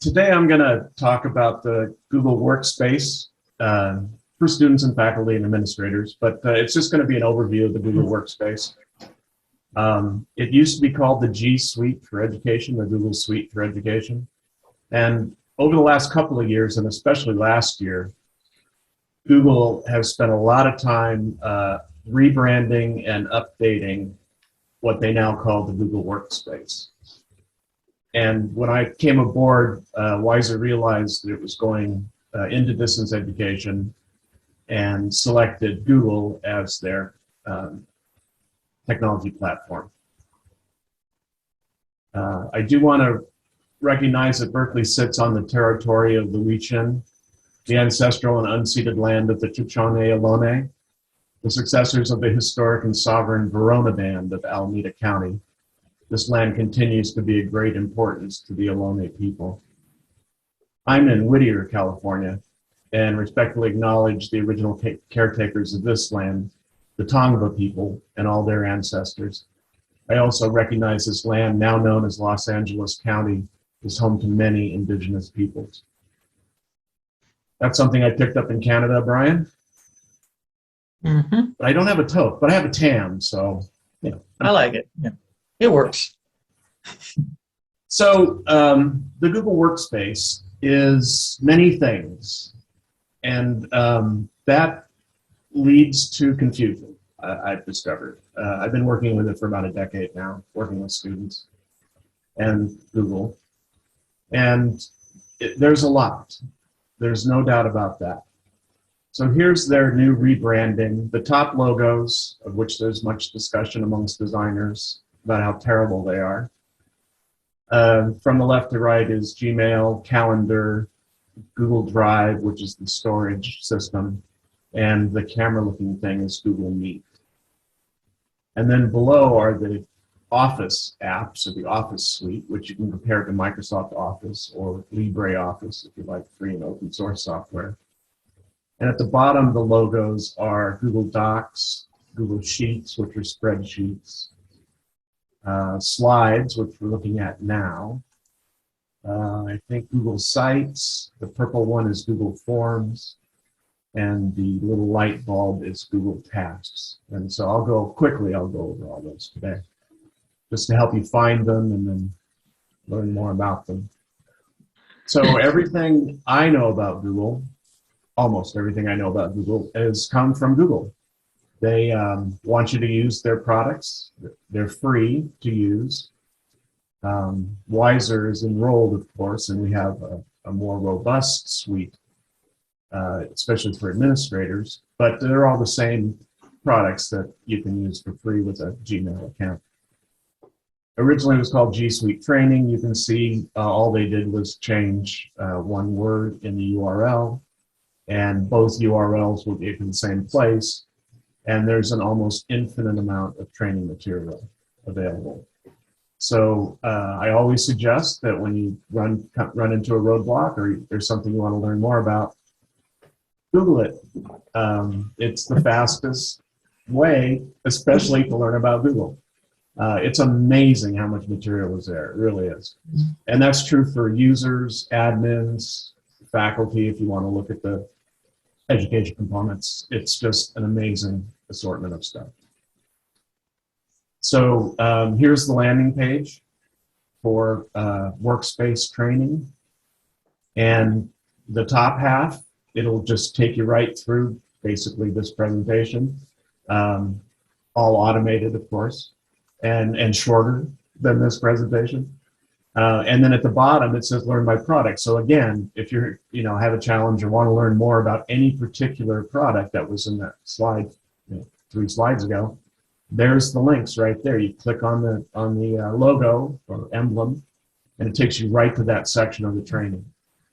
Today I'm going to talk about the Google Workspace for students and faculty and administrators, but it's just going to be an overview of the Google Workspace. It used to be called the G Suite for Education, the Google Suite for Education. And over the last couple of years, and especially last year, Google has spent a lot of time rebranding and updating what they now call the Google Workspace. And when I came aboard, Weiser realized that it was going into distance education and selected Google as their technology platform. I do want to recognize that Berkeley sits on the territory of the Wichin, the ancestral and unceded land of the Shoshone-Ohlone, the successors of the historic and sovereign Verona Band of Alameda County. This land continues to be of great importance to the Ohlone people. I'm in Whittier, California, and respectfully acknowledge the original caretakers of this land, the Tongva people, and all their ancestors. I also recognize this land, now known as Los Angeles County, is home to many indigenous peoples. That's something I picked up in Canada, Brian. Mm-hmm. But I don't have a toque, but I have a tam, so, you know. I like it. Yeah. It works. So the Google Workspace is many things, and that leads to confusion, I've discovered. I've been working with it for about a decade now, working with students and Google, and there's a lot. There's no doubt about that. So here's their new rebranding. The top logos, of which there's much discussion amongst designers about how terrible they are. From the left to right is Gmail, Calendar, Google Drive, which is the storage system, and the camera-looking thing is Google Meet. And then below are the Office apps, or the Office suite, which you can compare to Microsoft Office or LibreOffice, if you like free and open source software. And at the bottom, the logos are Google Docs, Google Sheets, which are spreadsheets, Slides, which we're looking at now. I think Google Sites, the purple one is Google Forms, and the little light bulb is Google Tasks. And so I'll go over all those today, just to help you find them and then learn more about them. So everything I know about Google, almost everything I know about Google, has come from Google. They want you to use their products. They're free to use. Weiser is enrolled, of course, and we have a more robust suite, especially for administrators, but they're all the same products that you can use for free with a Gmail account. Originally it was called G Suite Training. You can see all they did was change one word in the URL, and both URLs will be in the same place. And there's an almost infinite amount of training material available. So I always suggest that when you run into a roadblock or there's something you want to learn more about, Google it. It's the fastest way, especially to learn about Google. It's amazing how much material is there. It really is. And that's true for users, admins, faculty, if you want to look at the education components. It's just an amazing assortment of stuff. So here's the landing page for workspace training. And the top half, it'll just take you right through basically this presentation, all automated, of course, and shorter than this presentation. And then at the bottom, it says learn by product. So again, if you're, have a challenge or want to learn more about any particular product that was in that slide 3 slides ago, there's the links right there. You click on the logo or emblem, and it takes you right to that section of the training.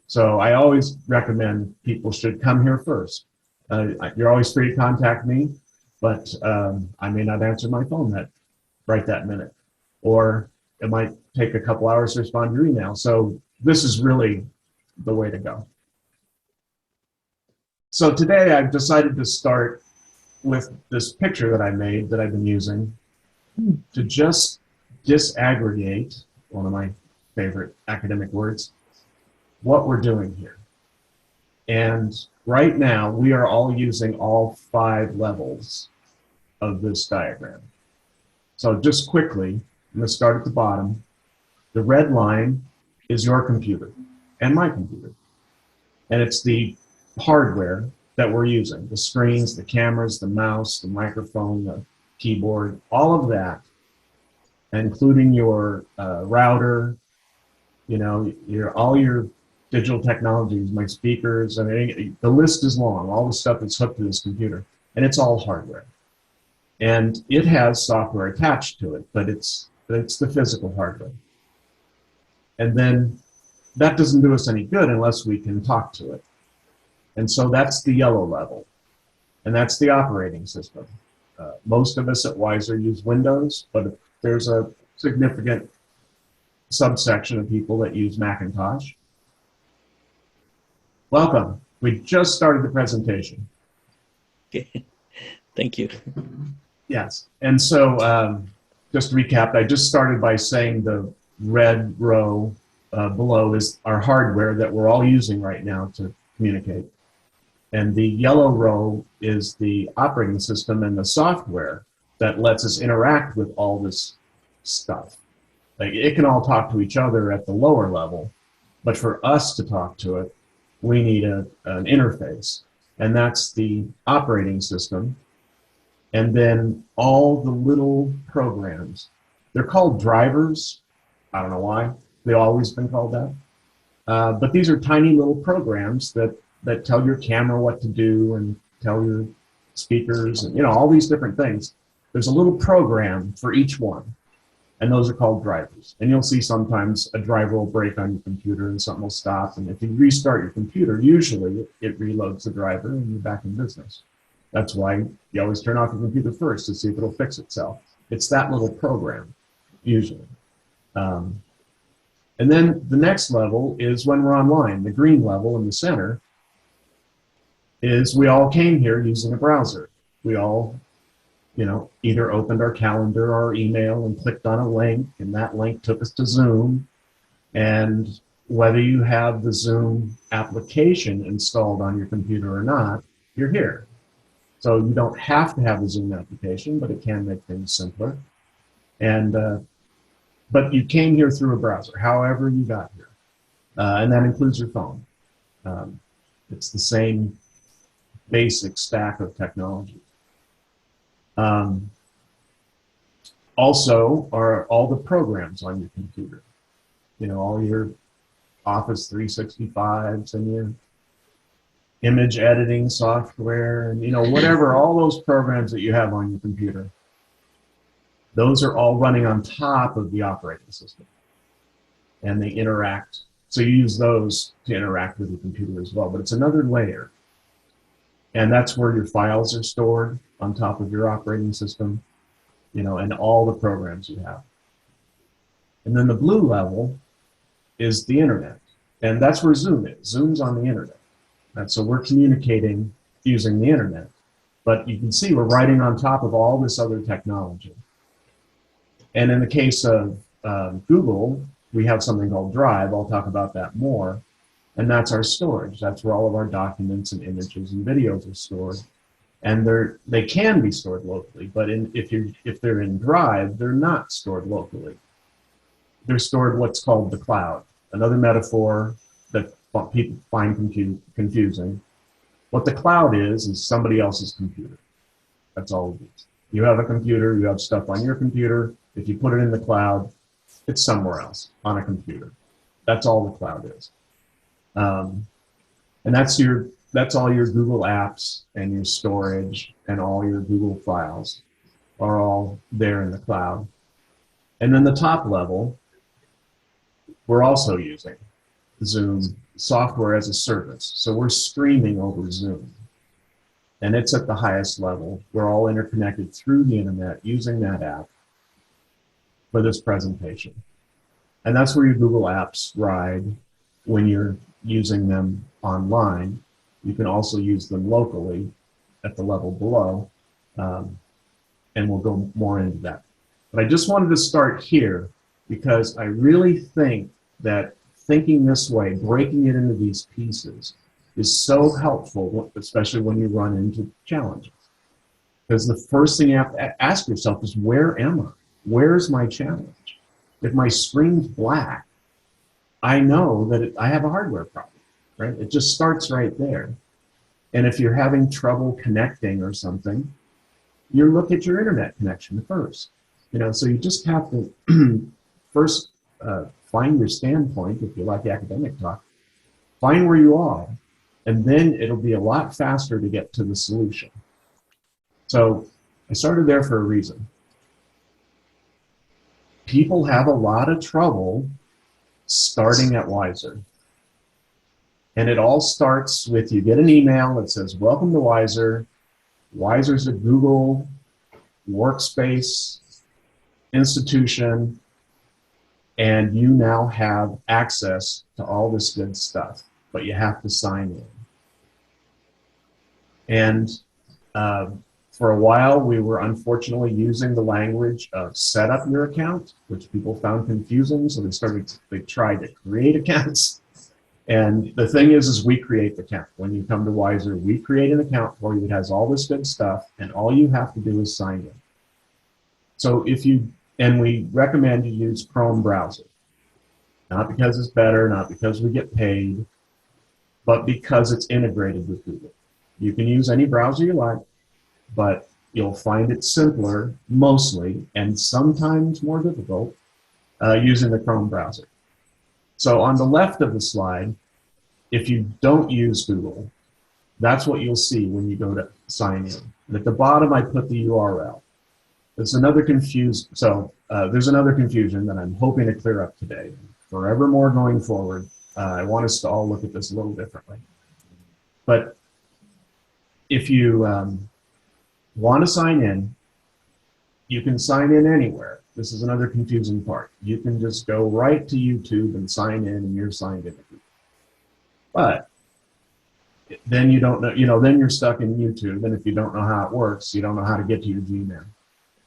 So I always recommend people should come here first. You're always free to contact me, but I may not answer my phone right that minute, or it might take a couple hours to respond to your email. So this is really the way to go. So today I've decided to start with this picture that I made that I've been using to just disaggregate, one of my favorite academic words, what we're doing here. And right now, we are all using all 5 levels of this diagram. So just quickly, I'm going to start at the bottom. The red line is your computer and my computer. And it's the hardware that we're using, the screens, the cameras, the mouse, the microphone, the keyboard, all of that, including your router, you know, all your digital technologies, my speakers. I mean, the list is long, all the stuff that's hooked to this computer, and it's all hardware. And it has software attached to it, but it's the physical hardware. And then that doesn't do us any good unless we can talk to it. And so that's the yellow level, and that's the operating system. Most of us at Wiser use Windows, but there's a significant subsection of people that use Macintosh. Welcome. We just started the presentation. Okay. Thank you. Yes. And so just to recap, I just started by saying the red row below is our hardware that we're all using right now to communicate. And the yellow row is the operating system and the software that lets us interact with all this stuff. Like, it can all talk to each other at the lower level, but for us to talk to it, we need an interface. And that's the operating system. And then all the little programs. They're called drivers. I don't know why. They've always been called that. But these are tiny little programs that tell your camera what to do and tell your speakers and, you know, all these different things. There's a little program for each one, and those are called drivers. And you'll see sometimes a driver will break on your computer and something will stop, and if you restart your computer, usually it reloads the driver and you're back in business. That's why you always turn off your computer first to see if it'll fix itself. It's that little program, usually. And then the next level is when we're online. The green level in the center is we all came here using a browser. We all, you know, either opened our calendar or our email and clicked on a link, and that link took us to Zoom. And whether you have the Zoom application installed on your computer or not, you're here. So you don't have to have the Zoom application, but it can make things simpler. And but you came here through a browser, however you got here. And that includes your phone. It's the same basic stack of technology. Also are all the programs on your computer. You know, all your Office 365s and your image editing software and, you know, whatever, all those programs that you have on your computer. Those are all running on top of the operating system. And they interact. So you use those to interact with your computer as well, but it's another layer. And that's where your files are stored on top of your operating system, you know, and all the programs you have. And then the blue level is the internet. And that's where Zoom is. Zoom's on the internet. And so we're communicating using the internet. But you can see we're riding on top of all this other technology. And in the case of Google, we have something called Drive. I'll talk about that more. And that's our storage. That's where all of our documents and images and videos are stored. And they can be stored locally, but if they're in Drive, they're not stored locally. They're stored what's called the cloud. Another metaphor that people find confusing. What the cloud is somebody else's computer. That's all it is. You have a computer, you have stuff on your computer. If you put it in the cloud, it's somewhere else on a computer. That's all the cloud is. And that's all your Google apps and your storage and all your Google files are all there in the cloud. And then the top level, we're also using Zoom software as a service. So we're streaming over Zoom. And it's at the highest level. We're all interconnected through the internet using that app for this presentation. And that's where your Google apps ride when you're using them online. You can also use them locally at the level below, and we'll go more into that. But I just wanted to start here because I really think that thinking this way, breaking it into these pieces, is so helpful, especially when you run into challenges. Because the first thing you have to ask yourself is, where am I? Where's my challenge? If my screen's black, I know that I have a hardware problem, right? It just starts right there. And if you're having trouble connecting or something, you look at your internet connection first. So you just have to first find your standpoint, if you like academic talk, find where you are, and then it'll be a lot faster to get to the solution. So I started there for a reason. People have a lot of trouble starting at Wiser. And it all starts with, you get an email that says, welcome to Wiser. Wiser's a Google Workspace institution, and you now have access to all this good stuff, but you have to sign in. And for a while, we were unfortunately using the language of set up your account, which people found confusing, so they tried to create accounts. And the thing is we create the account. When you come to Wiser, we create an account for you that has all this good stuff, and all you have to do is sign in. So and we recommend you use Chrome browser. Not because it's better, not because we get paid, but because it's integrated with Google. You can use any browser you like, but you'll find it simpler, mostly, and sometimes more difficult, using the Chrome browser. So on the left of the slide, if you don't use Google, that's what you'll see when you go to sign in. And at the bottom, I put the URL. There's another confusion that I'm hoping to clear up today. Forevermore going forward, I want us to all look at this a little differently. But if you want to sign in, you can sign in anywhere. This is another confusing part. You can just go right to YouTube and sign in, and you're signed in. But then you don't know, then you're stuck in YouTube, and if you don't know how it works, you don't know how to get to your Gmail.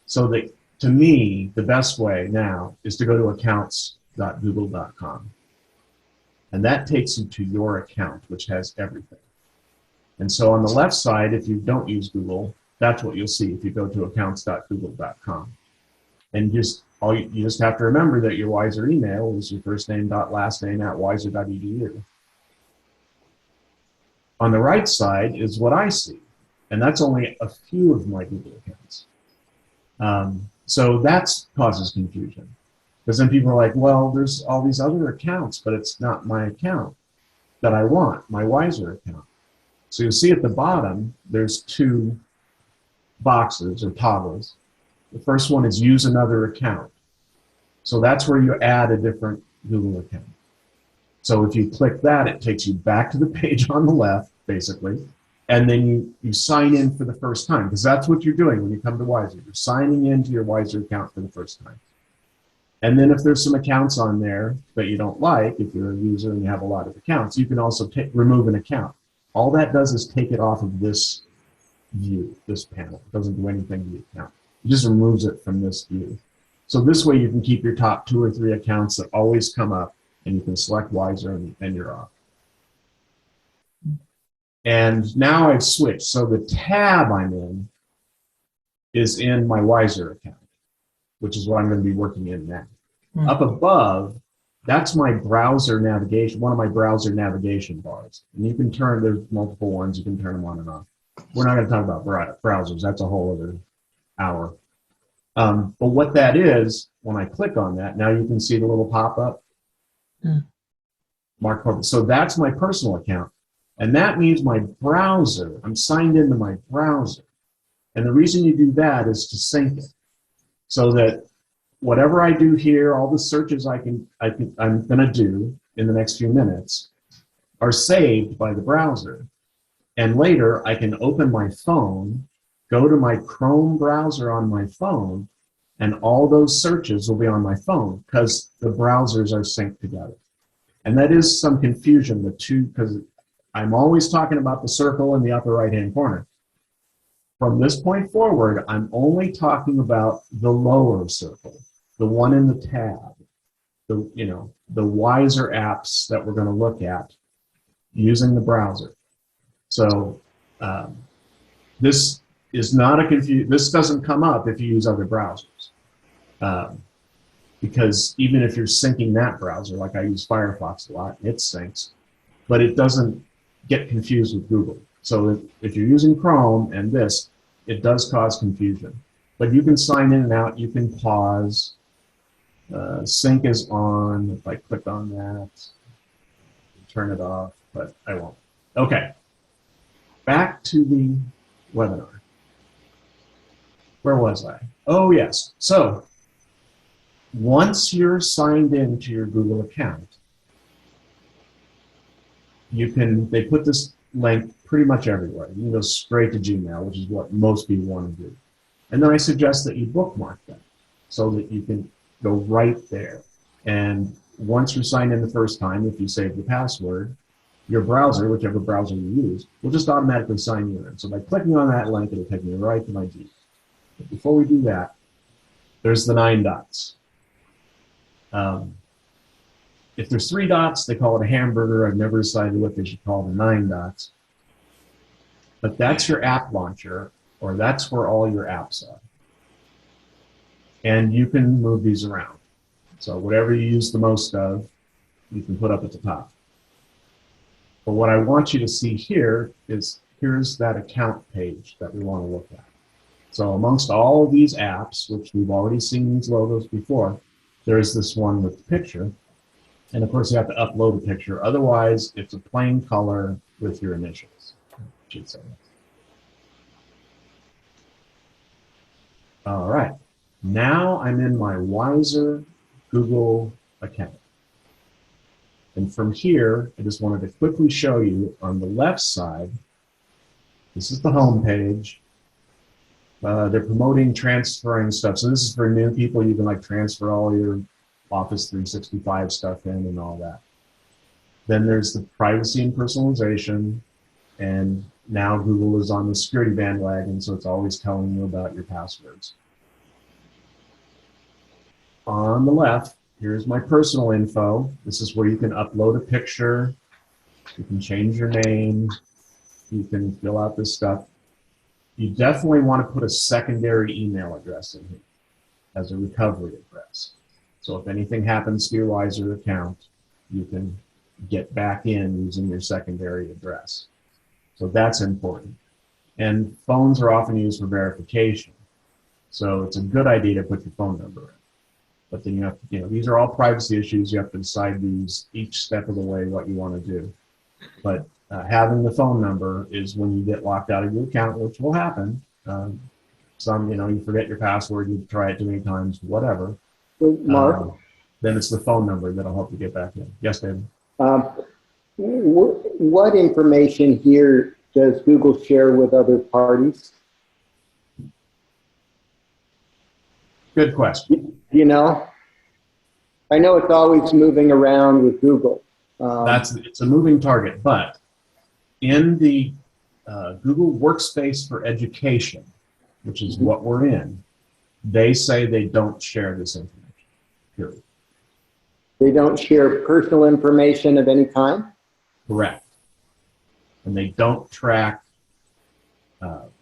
So to me, the best way now is to go to accounts.google.com. And that takes you to your account, which has everything. And so on the left side, if you don't use Google, that's what you'll see if you go to accounts.google.com. And you just have to remember that your Wiser email is your first name dot last name at wiser.edu. On the right side is what I see, and that's only a few of my Google accounts. So that causes confusion, because then people are like, well, there's all these other accounts, but it's not my account that I want, my Wiser account. So you'll see at the bottom, there's two boxes or toggles. The first one is use another account. So that's where you add a different Google account. So if you click that, it takes you back to the page on the left, basically, and then you sign in for the first time, because that's what you're doing when you come to Wiser. You're signing into your Wiser account for the first time. And then if there's some accounts on there that you don't like, if you're a user and you have a lot of accounts, you can also remove an account. All that does is take it off of this view, this panel. It doesn't do anything to the account. It just removes it from this view. So this way you can keep your top 2 or 3 accounts that always come up, and you can select Wiser and you're off. And now I've switched. So the tab I'm in is in my Wiser account, which is what I'm going to be working in now. Mm-hmm. Up above, that's my browser navigation, one of my browser navigation bars. And you can there's multiple ones, you can turn them on and off. We're not going to talk about browsers, that's a whole other hour. But what that is, when I click on that, now you can see the little pop-up. Mark corporate. So that's my personal account. And that means my browser, I'm signed into my browser. And the reason you do that is to sync it. So that whatever I do here, all the searches I'm going to do in the next few minutes are saved by the browser. And later I can open my phone, go to my Chrome browser on my phone, and all those searches will be on my phone because the browsers are synced together. And that is some confusion, the two, because I'm always talking about the circle in the upper right-hand corner. From this point forward, I'm only talking about the lower circle, the one in the tab. the wiser apps that we're going to look at using the browser. So this is not a this doesn't come up if you use other browsers. Because even if you're syncing that browser, like I use Firefox a lot, it syncs, but it doesn't get confused with Google. So if you're using Chrome and this, it does cause confusion. But you can sign in and out, you can pause. Sync is on. If I click on that, turn it off, but I won't. Okay, back to the webinar. Where was I? Oh, yes. So once you're signed in to your Google account, they put this link pretty much everywhere. You can go straight to Gmail, which is what most people want to do. And then I suggest that you bookmark them so that you can go right there. And once you're signed in the first time, if you save the password, your browser, whichever browser you use, will just automatically sign you in. So by clicking on that link, it'll take me right to my Gmail. But before we do that, there's the 9 dots. If there's 3 dots, they call it a hamburger. I've never decided what they should call the 9 dots. But that's your app launcher, or that's where all your apps are. And you can move these around. So whatever you use the most of, you can put up at the top. But what I want you to see here is, here's that account page that we want to look at. So amongst all of these apps, which we've already seen these logos before, there's this one with the picture. And of course you have to upload a picture. Otherwise, it's a plain color with your initials, I should say. All right. Now I'm in my Wiser Google account. And from here, I just wanted to quickly show you on the left side, this is the home page. They're promoting transferring stuff. So this is for new people. You can like transfer all your Office 365 stuff in and all that. Then there's the privacy and personalization. And now Google is on the security bandwagon, so it's always telling you about your passwords. On the left, here's my personal info. This is where you can upload a picture. You can change your name. You can fill out this stuff. You definitely want to put a secondary email address in here as a recovery address. So if anything happens to your Wiser account, you can get back in using your secondary address. So that's important. And phones are often used for verification. So it's a good idea to put your phone number in. But then you have to, these are all privacy issues. You have to decide these each step of the way what you want to do. But having the phone number is when you get locked out of your account, which will happen. You forget your password, you try it too many times, whatever. Mark? Then it's the phone number that'll help you get back in. Yes, David? What information here does Google share with other parties? Good question. I know it's always moving around with Google. It's a moving target, but in the Google Workspace for Education, which is what we're in, they say they don't share this information, period. They don't share personal information of any kind? Correct. And they don't track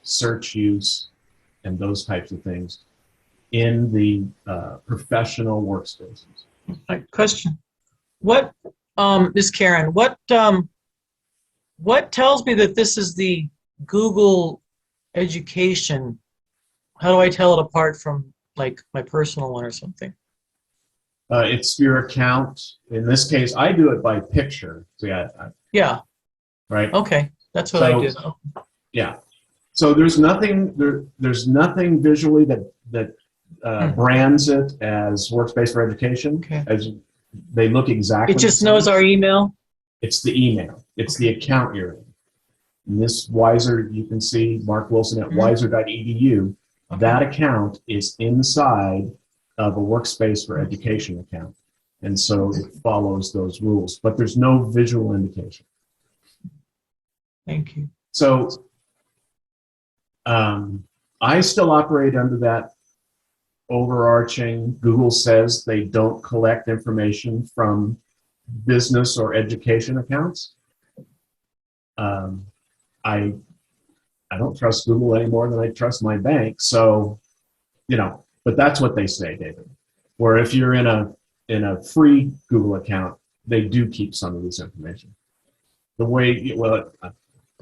search use and those types of things in the professional workspaces. Question. What, Ms. Karen, what tells me that this is the Google Education? How do I tell it apart from like my personal one or something? It's your account. In this case, I do it by picture. So Yeah. Right. Okay, that's what I do. Yeah. So there's nothing there's nothing visually that brands it as Workspace for Education. Okay. As they look exactly. It just knows our email. It's the email. It's the account you're in. In this Wiser, you can see Mark Wilson at wiser.edu. Okay. That account is inside of a Workspace for Education account. And so it follows those rules, but there's no visual indication. Thank you. So I still operate under that overarching. Google says they don't collect information from business or education accounts. I don't trust Google any more than I trust my bank. So, but that's what they say, David. Where if you're in a free Google account, they do keep some of this information. The way, well,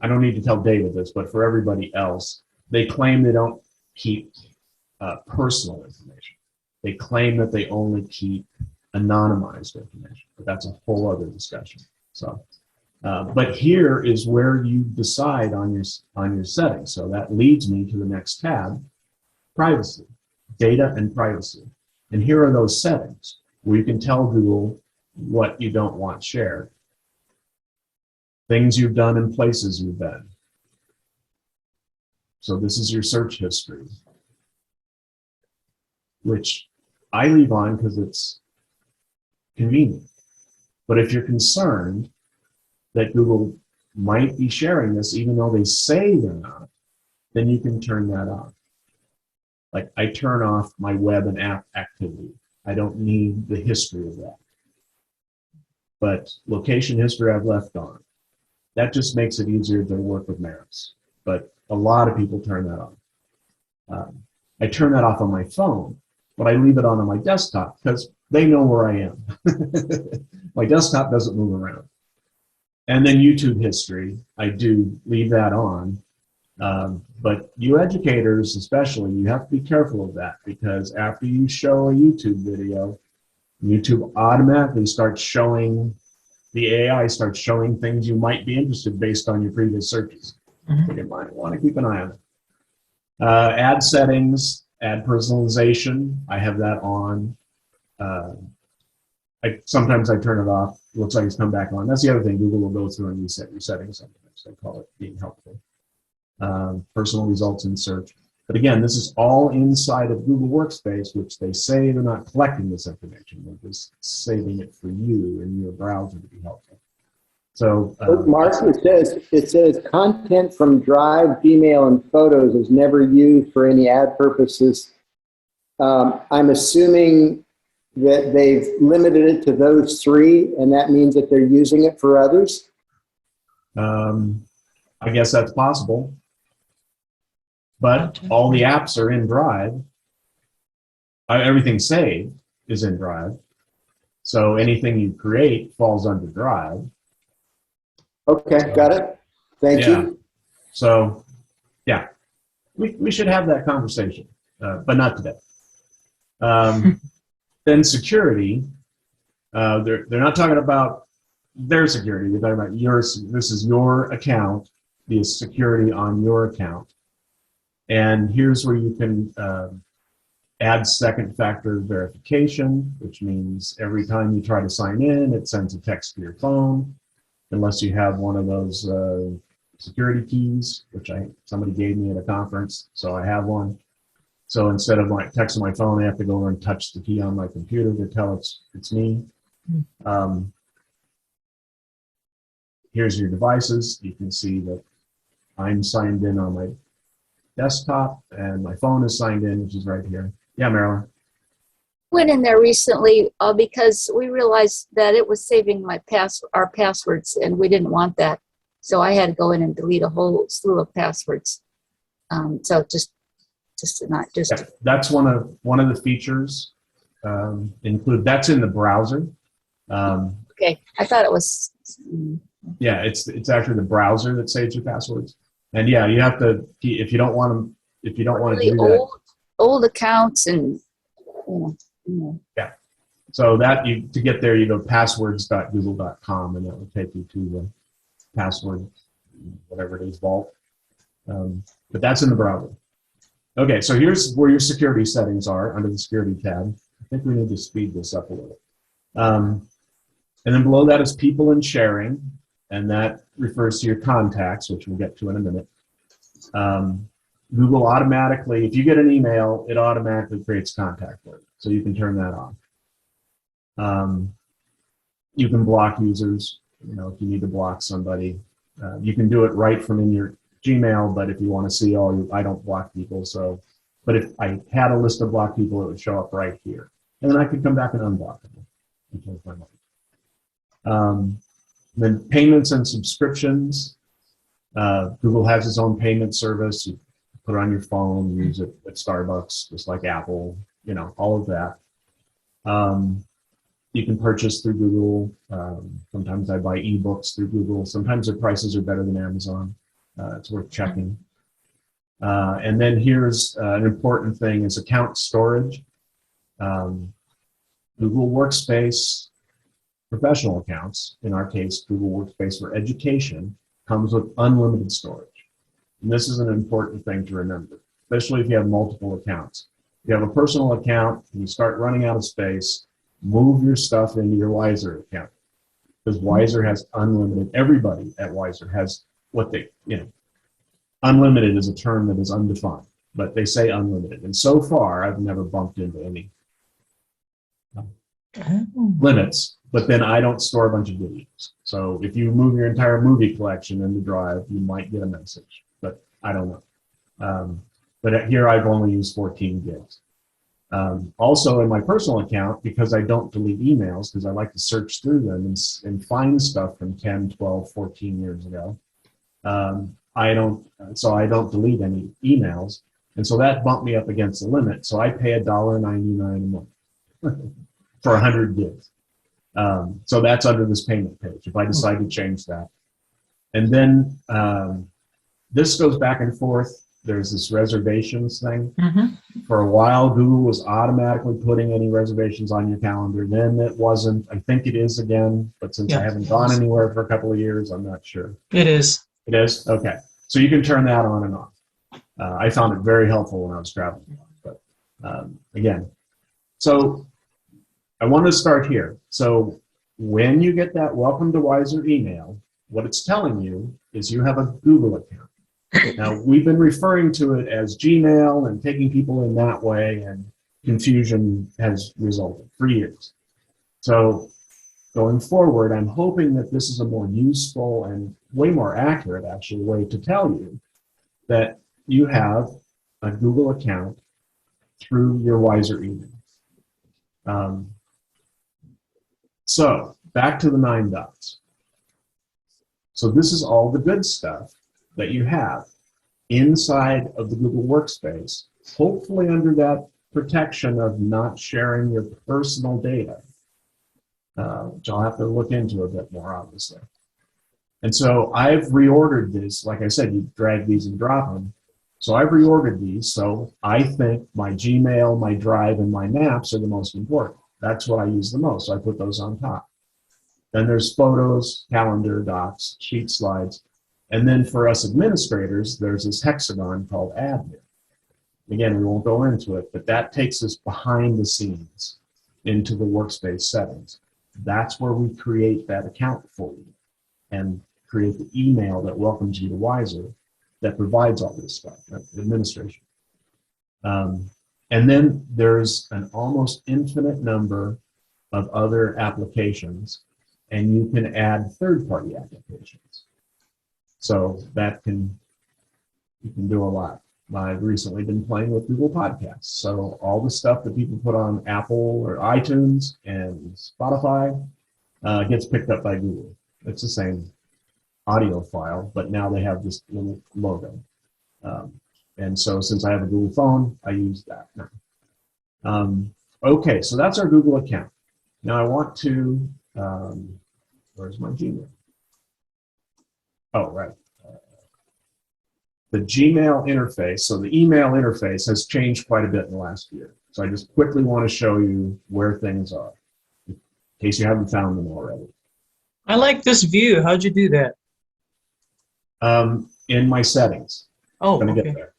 I don't need to tell David this, but for everybody else, they claim they don't keep personal information. They claim that they only keep anonymized information, but that's a whole other discussion. So, but here is where you decide on your settings. So that leads me to the next tab, privacy, data and privacy. And here are those settings where you can tell Google what you don't want shared. Things you've done and places you've been. So this is your search history, which I leave on because it's convenient. But if you're concerned that Google might be sharing this, even though they say they're not, then you can turn that off. Like I turn off my web and app activity. I don't need the history of that. But location history I've left on. That just makes it easier to work with maps. But a lot of people turn that off. I turn that off on my phone, but I leave it on my desktop because they know where I am. My desktop doesn't move around. And then YouTube history, I do leave that on. But you educators especially, you have to be careful of that because after you show a YouTube video, YouTube automatically starts showing, the AI starts showing things you might be interested based on your previous searches. So you might want to keep an eye on it. Ad settings, ad personalization, I have that on. Sometimes I turn it off. It looks like it's come back on. That's the other thing. Google will go through and reset your settings sometimes. They call it being helpful. Personal results in search. But again, this is all inside of Google Workspace, which they say they're not collecting this information. They're just saving it for you in your browser to be helpful. So, Mark, it says content from Drive, Gmail, and Photos is never used for any ad purposes. I'm assuming that they've limited it to those three, and that means that they're using it for others? I guess that's possible. But all the apps are in Drive. Everything saved is in Drive. So anything you create falls under Drive. Okay, got it. Thank you. So, yeah, we should have that conversation, but not today. Then security, they're not talking about their security. They're talking about yours. This is your account, the security on your account. And here's where you can add second factor verification, which means every time you try to sign in, it sends a text to your phone, unless you have one of those security keys, which somebody gave me at a conference, so I have one. So instead of texting my phone, I have to go over and touch the key on my computer to tell it's me. Here's your devices. You can see that I'm signed in on my desktop and my phone is signed in, which is right here. Yeah, Marilyn. Went in there recently because we realized that it was saving our passwords, and we didn't want that. So I had to go in and delete a whole slew of passwords. So just not just. Yeah, that's one of the features. Include that's in the browser. Okay, I thought it was. Yeah, it's actually the browser that saves your passwords. And yeah, you have to if you don't want them. If you don't want to do that. Old accounts and. Yeah. So to get there, you go passwords.google.com, and that will take you to the password, whatever it is, vault. But that's in the browser. Okay, so here's where your security settings are under the security tab. I think we need to speed this up a little. And then below that is people and sharing, and that refers to your contacts, which we'll get to in a minute. Google automatically, if you get an email, it automatically creates contact for you. So you can turn that off. You can block users, if you need to block somebody. You can do it right from in your Gmail, but if you want to see I don't block people, so But if I had a list of blocked people, it would show up right here. And then I could come back and unblock them. Then payments and subscriptions. Google has its own payment service. You put it on your phone, use it at Starbucks, just like Apple, you know, all of that. You can purchase through Google. Sometimes I buy ebooks through Google. Sometimes their prices are better than Amazon. It's worth checking. And then here's an important thing is account storage. Google Workspace professional accounts, in our case, Google Workspace for education, comes with unlimited storage. And this is an important thing to remember, especially if you have multiple accounts. If you have a personal account and you start running out of space, move your stuff into your Wiser account. Because Wiser has unlimited, everybody at Wiser has what they, you know, unlimited is a term that is undefined, but they say unlimited. And so far, I've never bumped into any limits, but then I don't store a bunch of videos. So if you move your entire movie collection into Drive, you might get a message, but I don't know. But here I've only used 14 gigs. Also in my personal account, because I don't delete emails, because I like to search through them and find stuff from 10, 12, 14 years ago. I don't delete any emails. And so that bumped me up against the limit. So I pay $1.99 a month for 100 gigs. So that's under this payment page, if I decide to change that. And then this goes back and forth. There's this reservations thing. For a while, Google was automatically putting any reservations on your calendar. Then it wasn't. I think it is again, but since I haven't gone anywhere for a couple of years, I'm not sure. It is. It is? Okay. So you can turn that on and off. I found it very helpful when I was traveling. But again, so I want to start here. So when you get that Welcome to Wiser email, what it's telling you is you have a Google account. Now, we've been referring to it as Gmail and taking people in that way, and confusion has resulted for years. So going forward, I'm hoping that this is a more useful and way more accurate, actually, way to tell you that you have a Google account through your Wiser email. So back to the 9 dots. So this is all the good stuff that you have inside of the Google Workspace, hopefully under that protection of not sharing your personal data, which I'll have to look into a bit more, obviously. And so I've reordered this. Like I said, you drag these and drop them. So I've reordered these. So I think my Gmail, my Drive, and my Maps are the most important. That's what I use the most. So I put those on top. Then there's photos, calendar, docs, sheet slides. And then for us administrators, there's this hexagon called admin. Again, we won't go into it, but that takes us behind the scenes into the workspace settings. That's where we create that account for you and create the email that welcomes you to Wiser that provides all this stuff, administration. And then there's an almost infinite number of other applications, and you can add third-party applications. So that you can do a lot. I've recently been playing with Google Podcasts. So all the stuff that people put on Apple or iTunes and Spotify gets picked up by Google. It's the same audio file, but now they have this little logo. And so since I have a Google phone, I use that now. Okay, so that's our Google account. Now I want to, where's my Gmail? Oh, right. The Gmail interface, so the email interface has changed quite a bit in the last year. So I just quickly want to show you where things are, in case you haven't found them already. I like this view. How'd you do that? In my settings. Oh, I'm gonna okay. get there.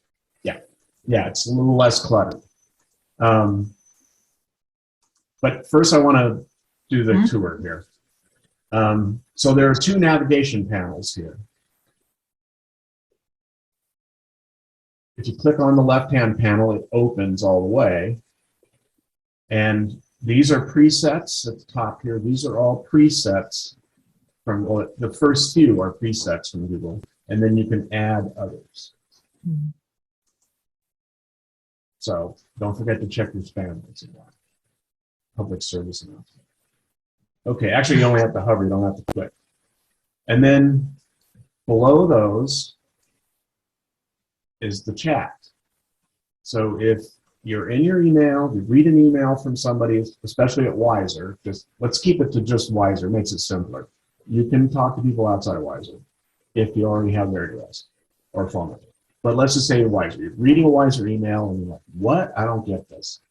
Yeah, it's a little less cluttered. But first I want to do the tour here. So there are 2 navigation panels here. If you click on the left-hand panel, it opens all the way. And these are presets at the top here. These are all presets from, well, the first few are presets from Google, and then you can add others. So don't forget to check your spam once in a while. Public service announcement. Okay, actually you only have to hover, you don't have to click. And then below those is the chat. So if you're in your email, you read an email from somebody, especially at Wiser, just let's keep it to just Wiser, it makes it simpler. You can talk to people outside of Wiser if you already have their address or phone number. But let's just say you're Wiser. You're reading a Wiser email and you're like, what? I don't get this.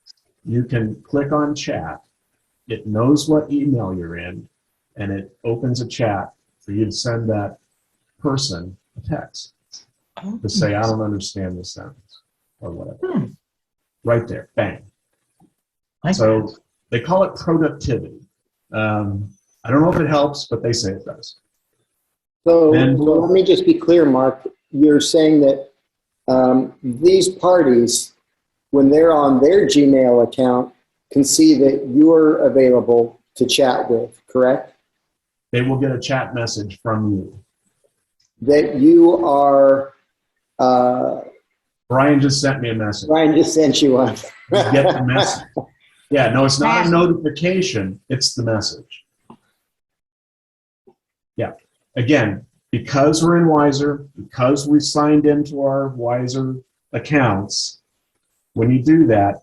You can click on chat. It knows what email you're in, and it opens a chat for you to send that person a text to say, I don't understand this sentence or whatever. Right there, bang. So they call it productivity. I don't know if it helps, but they say it does. So let me just be clear, Mark. You're saying that these parties, when they're on their Gmail account, can see that you're available to chat with, correct? They will get a chat message from you. That you are... Brian just sent me a message. Brian just sent you one. You get the message. Yeah, no, it's not a notification. It's the message. Yeah. Again, because we're in Wiser, because we signed into our Wiser accounts, when you do that,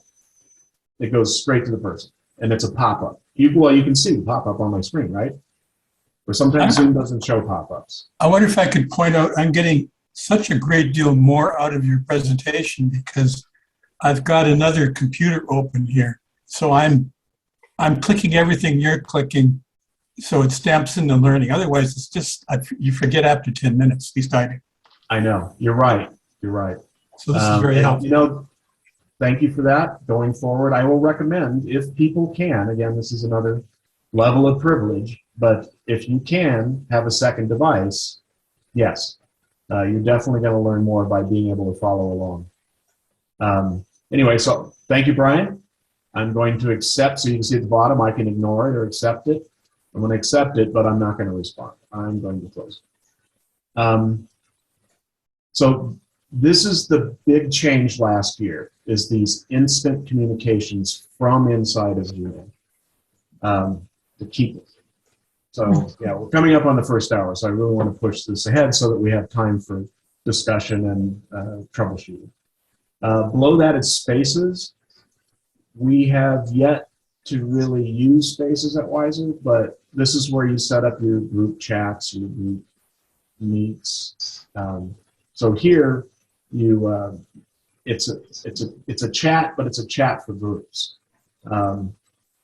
it goes straight to the person, and it's a pop-up. You can see the pop-up on my screen, right? Or sometimes Zoom doesn't show pop-ups. I wonder if I could point out, I'm getting such a great deal more out of your presentation because I've got another computer open here. So I'm clicking everything you're clicking, so it stamps in the learning. Otherwise, it's just, you forget after 10 minutes, at least I do. I know. You're right. You're right. So this is very helpful. You know, thank you for that. Going forward, I will recommend, if people can, again, this is another level of privilege, but if you can have a second device, yes, you're definitely going to learn more by being able to follow along. Anyway, so thank you, Brian. I'm going to accept, so you can see at the bottom, I can ignore it or accept it. I'm going to accept it, but I'm not going to respond. I'm going to close it. So this is the big change last year, is these instant communications from inside of Gmail to keep it. So yeah, we're coming up on the first hour, so I really want to push this ahead so that we have time for discussion and troubleshooting. Below that is Spaces. We have yet to really use Spaces at Wiser, but this is where you set up your group chats, your group meets. So here, it's a chat, but it's a chat for groups.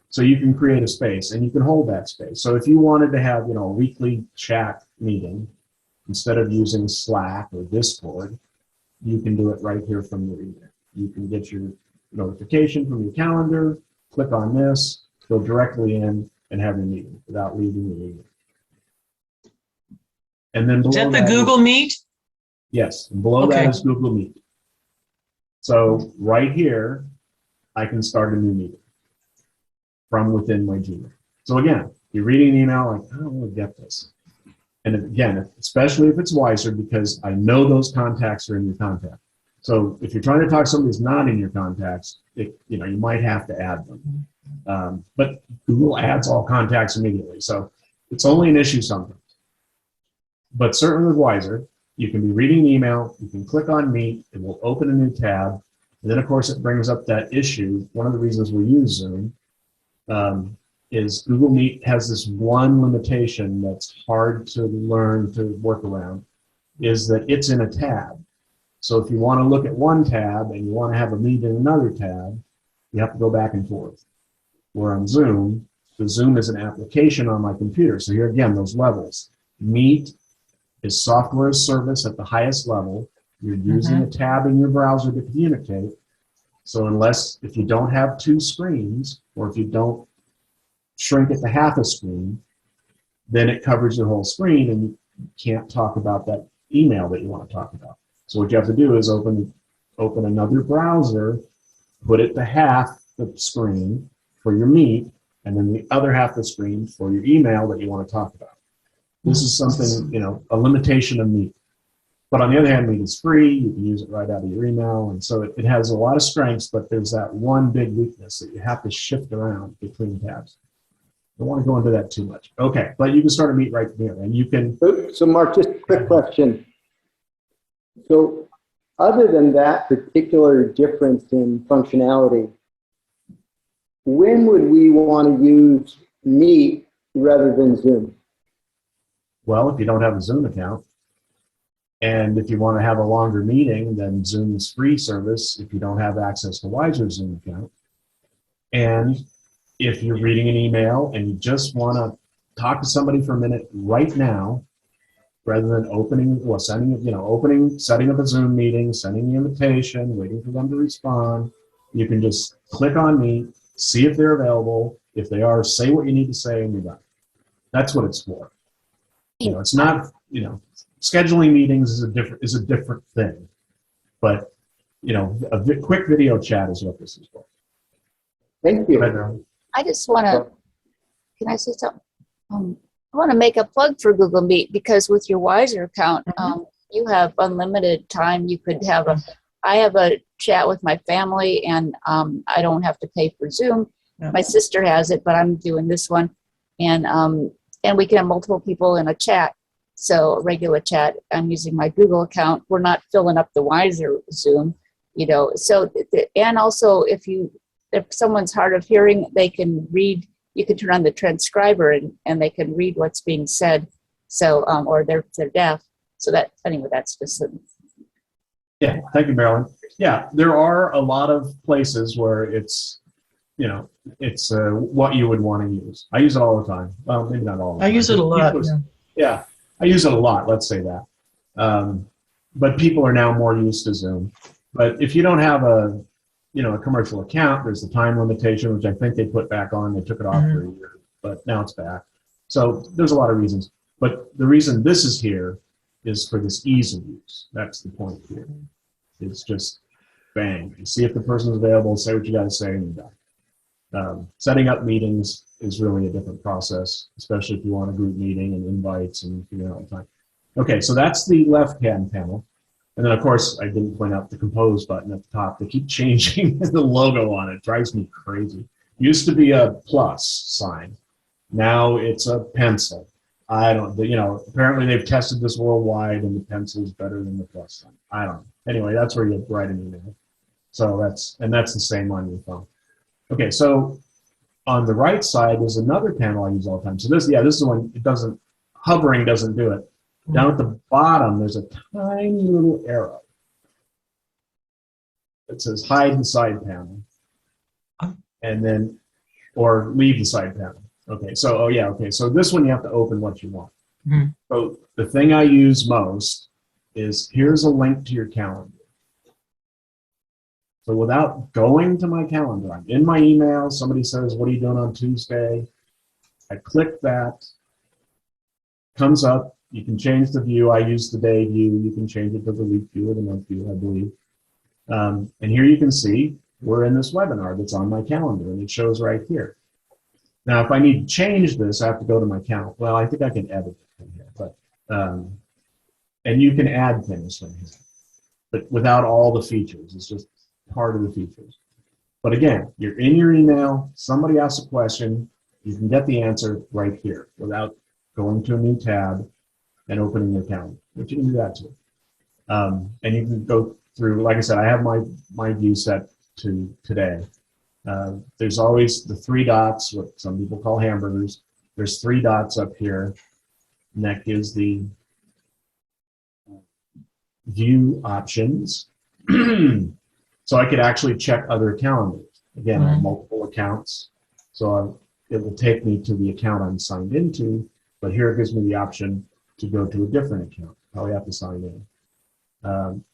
So you can create a space, and you can hold that space. So if you wanted to have, a weekly chat meeting, instead of using Slack or Discord, you can do it right here from your email. You can get your notification from your calendar, click on this, go directly in and have your meeting without leaving your email. And then below Is that the Google Meet? Yes, and below that is Google Meet. So right here, I can start a new meeting from within my Gmail. So again, you're reading an email like, I don't really get this. And again, especially if it's Wiser, because I know those contacts are in your contact. So if you're trying to talk to somebody who's not in your contacts, you might have to add them. But Google adds all contacts immediately. So it's only an issue sometimes. But certainly with Wiser, you can be reading an email, you can click on Meet, it will open a new tab, and then of course it brings up that issue. One of the reasons we use Zoom is Google Meet has this one limitation that's hard to learn to work around, is that it's in a tab. So if you want to look at one tab and you want to have a meet in another tab, you have to go back and forth. Where on Zoom, the Zoom is an application on my computer. So here again, those levels. Meet is software as service at the highest level. You're using a tab in your browser to communicate. So if you don't have two screens, or if you don't shrink it to half a screen, then it covers your whole screen and you can't talk about that email that you want to talk about. So what you have to do is open another browser, put it to half the screen for your Meet, and then the other half of the screen for your email that you want to talk about. This is something, a limitation of Meet. But on the other hand, Meet is free. You can use it right out of your email. And so it has a lot of strengths, but there's that one big weakness that you have to shift around between tabs. Don't want to go into that too much. Okay, but you can start a Meet right there, and you can. So Mark, just a quick question. So other than that particular difference in functionality, when would we want to use Meet rather than Zoom? Well, if you don't have a Zoom account, and if you want to have a longer meeting, then Zoom's free service if you don't have access to Wiser's Zoom account. And if you're reading an email and you just want to talk to somebody for a minute right now, rather than setting up a Zoom meeting, sending the invitation, waiting for them to respond, you can just click on Meet, see if they're available. If they are, say what you need to say, and you're done. That's what it's for. It's not, scheduling meetings is a different thing. But, a quick video chat is what this is for. Thank you. I just want to, can I say something? I want to make a plug for Google Meet because with your Wiser account, you have unlimited time. You could have I have a chat with my family and I don't have to pay for Zoom. Yeah. My sister has it, but I'm doing this one. And we can have multiple people in a chat. So a regular chat, I'm using my Google account. We're not filling up the Wiser Zoom, So, and also if someone's hard of hearing, they can read. You can turn on the transcriber and they can read what's being said. So, or they're deaf. So that's just Yeah, thank you, Marilyn. Yeah, there are a lot of places where it's what you would want to use. I use it all the time. Well, maybe not all the time. I use it a lot. Yeah, I use it a lot. Let's say that. But people are now more used to Zoom. But if you don't have a commercial account, there's the time limitation, which I think they put back on. They took it off for a year, but now it's back. So there's a lot of reasons. But the reason this is here is for this ease of use. That's the point here. It's just bang. You see if the person's available, say what you got to say, and you're done. Setting up meetings is really a different process, especially if you want a group meeting and invites and figure out the time. Okay, so that's the left-hand panel. And then, of course, I didn't point out the compose button at the top. They keep changing the logo on it. It drives me crazy. Used to be a plus sign. Now it's a pencil. Apparently they've tested this worldwide and the pencil is better than the plus sign. I don't know. Anyway, that's where you write an email. So that's the same on your phone. Okay, so on the right side is another panel I use all the time. So this is the one, hovering doesn't do it. Down at the bottom, there's a tiny little arrow that says hide the side panel, and then, or leave the side panel. Okay, so, so this one you have to open what you want. Mm-hmm. So the thing I use most is here's a link to your calendar. So without going to my calendar, I'm in my email, somebody says, what are you doing on Tuesday? I click that, comes up. You can change the view. I use the day view. You can change it to the week view or the month view, I believe. And here you can see we're in this webinar that's on my calendar, and it shows right here. Now, if I need to change this, I have to go to my calendar. Well, I think I can edit it from here, but and you can add things from here, but without all the features. It's just part of the features. But again, you're in your email. Somebody asks a question. You can get the answer right here without going to a new tab and opening your calendar, but you can do that too. And you can go through, like I said, I have my view set to today. There's always the 3 dots, what some people call hamburgers. There's 3 dots up here, and that gives the view options. So I could actually check other calendars. Again, I have multiple accounts, so it will take me to the account I'm signed into, but here it gives me the option to go to a different account. Probably have to sign in.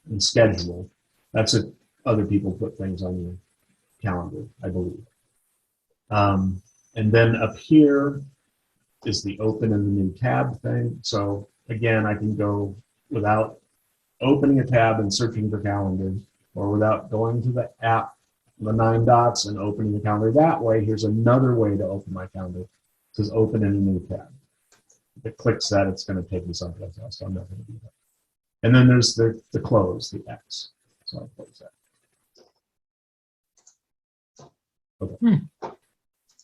And schedule. That's it. Other people put things on your calendar, I believe. And then up here is the open in the new tab thing. So again, I can go without opening a tab and searching for calendars, or without going to the app, the 9 dots, and opening the calendar that way. Here's another way to open my calendar. It says open in a new tab. If it clicks that, it's going to take me someplace else. So I'm not going to do that. And then there's the close, the X. So I'll close that. Okay.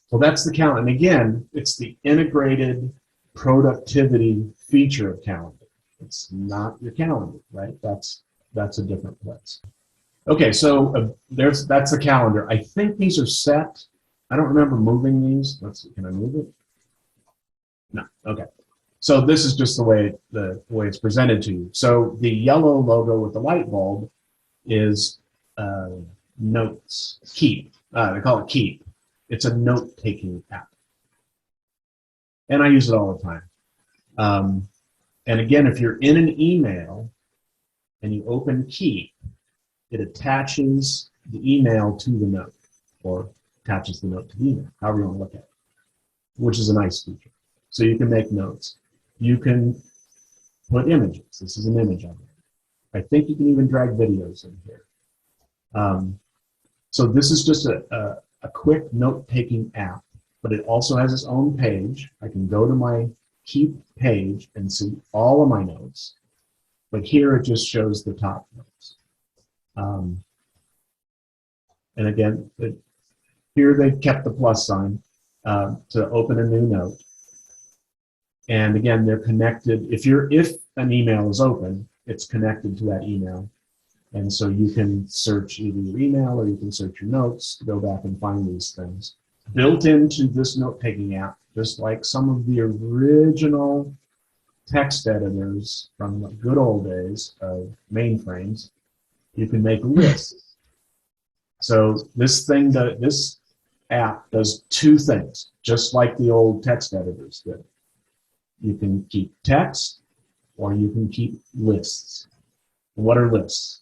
So that's the calendar. And again, it's the integrated productivity feature of calendar. It's not your calendar, right? That's a different place. Okay, so that's the calendar. I think these are set. I don't remember moving these. Let's see, can I move it? No, okay. So this is just the way it's presented to you. So the yellow logo with the light bulb is Notes, Keep. They call it Keep. It's a note-taking app. And I use it all the time. And again, if you're in an email and you open Keep, it attaches the email to the note, or attaches the note to the email, however you want to look at it, which is a nice feature. So you can make notes. You can put images. This is an image on it. I think you can even drag videos in here. So this is just a quick note-taking app, but it also has its own page. I can go to my Keep page and see all of my notes, but here it just shows the top notes. And again, here they kept the plus sign to open a new note. And again, they're connected. If an email is open, it's connected to that email. And so you can search either your email or you can search your notes to go back and find these things. Built into this note-taking app, just like some of the original text editors from the good old days of mainframes, you can make lists. So this app does two things, just like the old text editors did. You can keep text or you can keep lists. What are lists?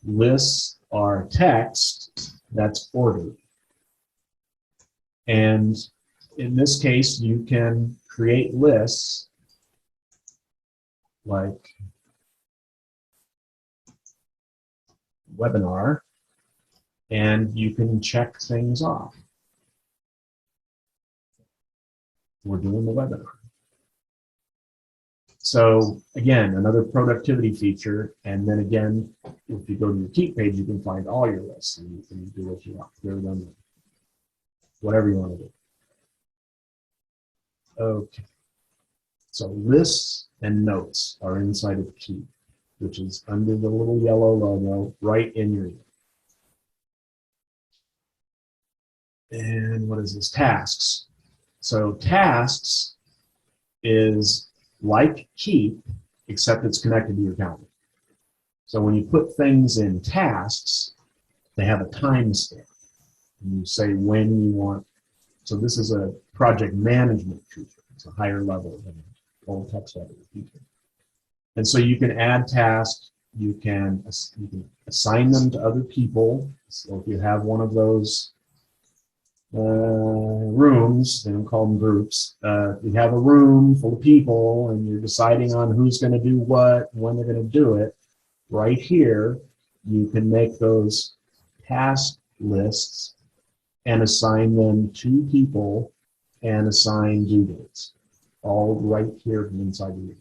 Lists are text that's ordered. And in this case, you can create lists like webinar, and you can check things off. We're doing the webinar. So again, another productivity feature. And then again, if you go to your Keep page, you can find all your lists and you can do what you want. Clear them, whatever you want to do. Okay. So lists and notes are inside of Keep, which is under the little yellow logo right in your email. And what is this? Tasks. So tasks is like Keep, except it's connected to your calendar. So when you put things in tasks, they have a timestamp. And you say when you want. So this is a project management feature. It's a higher level than old text editor feature. And so you can add tasks. You can assign them to other people. So if you have one of those rooms, they don't call them groups. You have a room full of people and you're deciding on who's going to do what, when they're going to do it. Right here, you can make those task lists and assign them to people and assign due dates. All right here from inside the email.